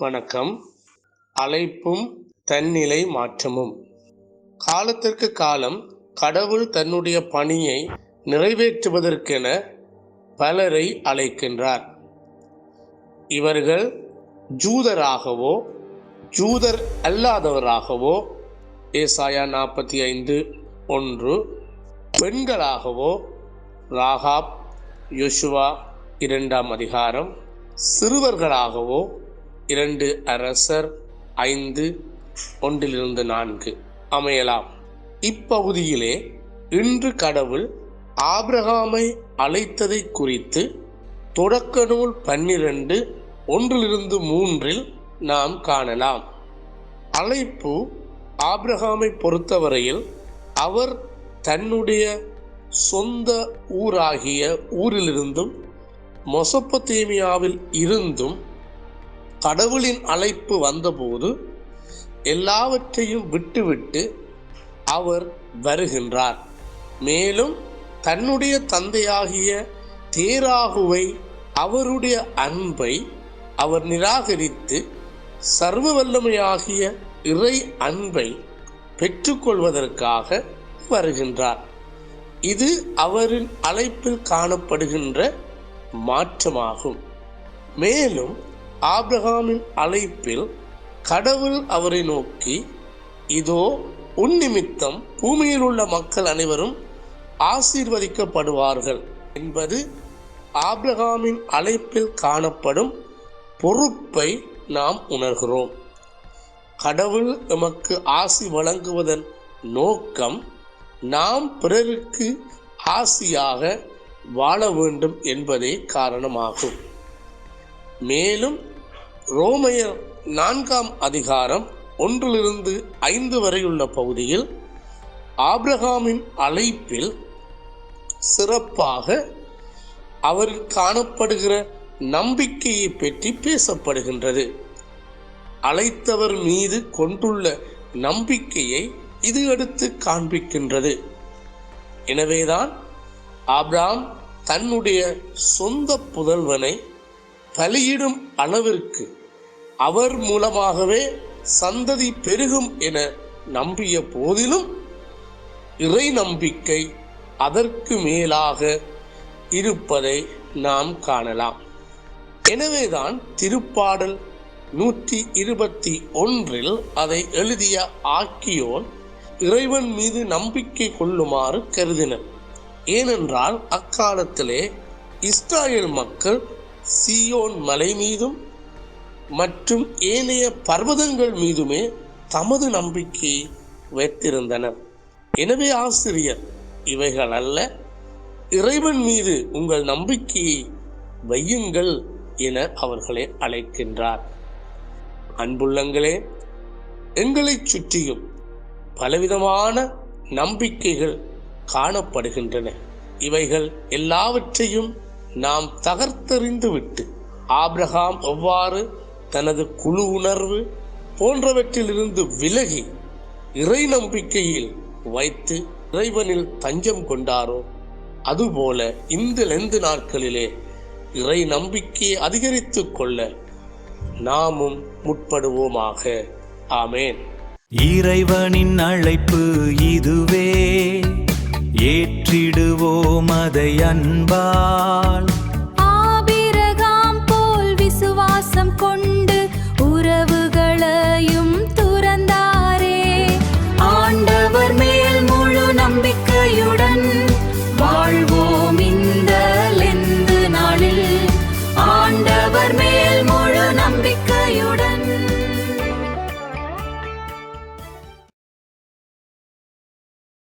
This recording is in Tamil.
வணக்கம். அழைப்பும் தன்னிலை மாற்றமும். காலத்திற்கு காலம் கடவுள் தன்னுடைய பணியை நிறைவேற்றுவதற்கென பலரை அழைக்கின்றார். இவர்கள் ஜூதராகவோ ஜூதர் அல்லாதவராகவோ ஏசாயா 45:1, பெண்களாகவோ ராகாப் யோசுவா 2ஆம் அதிகாரம், சிறுவர்களாகவோ 2 அரசர் 5:1-4 அமையலாம். இப்பகுதியிலே இன்று கடவுள் ஆபிரகாமை அழைத்ததை குறித்து தொடக்க நூல் 12:1-3 நாம் காணலாம். அழைப்பு ஆபிரகாமை பொறுத்தவரையில் அவர் தன்னுடைய சொந்த ஊராகிய ஊரிலிருந்தும் மெசொப்பொத்தேமியாவில் இருந்தும் கடவுளின் அழைப்பு வந்தபோது எல்லாவற்றையும் விட்டுவிட்டு அவர் வருகின்றார். மேலும் தன்னுடைய தந்தையாகிய தேராகுவை, அவருடைய அன்பை அவர் நிராகரித்து சர்வ வல்லமையாகிய இறை அன்பை பெற்றுக்கொள்வதற்காக வருகின்றார். இது அவரின் அழைப்பில் காணப்படுகின்ற மாற்றமாகும். மேலும் ஆபிரகாமின் அழைப்பில் கடவுள் அவரை நோக்கி, இதோ உன் நிமித்தம் பூமியில் உள்ள மக்கள் அனைவரும் ஆசீர்வதிக்கப்படுவார்கள் என்பது ஆபிரகாமின் அழைப்பில் காணப்படும் பொறுப்பை நாம் உணர்கிறோம். கடவுள் எமக்கு ஆசி வழங்குவதன் நோக்கம் நாம் பிறருக்கு ஆசியாக வாழ வேண்டும் என்பதே காரணமாகும். மேலும் ரோமையர் 4ஆம் அதிகாரம் 1-5 வரையுள்ள பகுதியில் ஆபிரகாமின் அழைப்பில் சிறப்பாக அவரில் காணப்படுகிற நம்பிக்கையை பற்றி பேசப்படுகின்றது. அழைத்தவர் மீது கொண்டுள்ள நம்பிக்கையை இது எடுத்து காண்பிக்கின்றது. எனவேதான் ஆபிரகாம் தன்னுடைய சொந்த புதல்வனை பலியிடும் அளவிற்கு அவர் மூலமாகவே சந்ததி பெருகும் என நம்பிய போதிலும் இறை நம்பிக்கை அதற்கு மேலாக இருப்பதை நாம் காணலாம். எனவேதான் திருப்பாடல் 121 அதை எழுதிய ஆக்கியோன் இறைவன் மீது நம்பிக்கை கொள்ளுமாறு கருதினர். ஏனென்றால் அக்காலத்திலே இஸ்ராயேல் மக்கள் சீயோன் மலை மீதும் மற்றும் ஏனைய பர்வதங்கள் மீதுமே தமது நம்பிக்கையை வைத்திருந்தனர். எனவே ஆசிரியர், இவைகள் அல்ல, இறைவன் மீது உங்கள் நம்பிக்கையை வையுங்கள் என அவர்களை அழைக்கின்றார். அன்புள்ளங்களே, எங்களை சுற்றியும் பலவிதமான நம்பிக்கைகள் காணப்படுகின்றன. இவைகள் எல்லாவற்றையும் நாம் தகர்த்தெறிந்து விட்டு ஆபிரகாம் எவ்வாறு தனது குழு உணர்வு போன்றவற்றிலிருந்து விலகி இறை நம்பிக்கையில் வைத்து இறைவனில் தஞ்சம் கொண்டாரோ, அதுபோல இந்த லெந்து நாட்களிலே இறை நம்பிக்கையை அதிகரித்து கொள்ள நாமும் முற்படுவோமாக. ஆமேன். இறைவனின் அழைப்பு இதுவே, ஏற்றிடுவோம் அதை அன்பால்.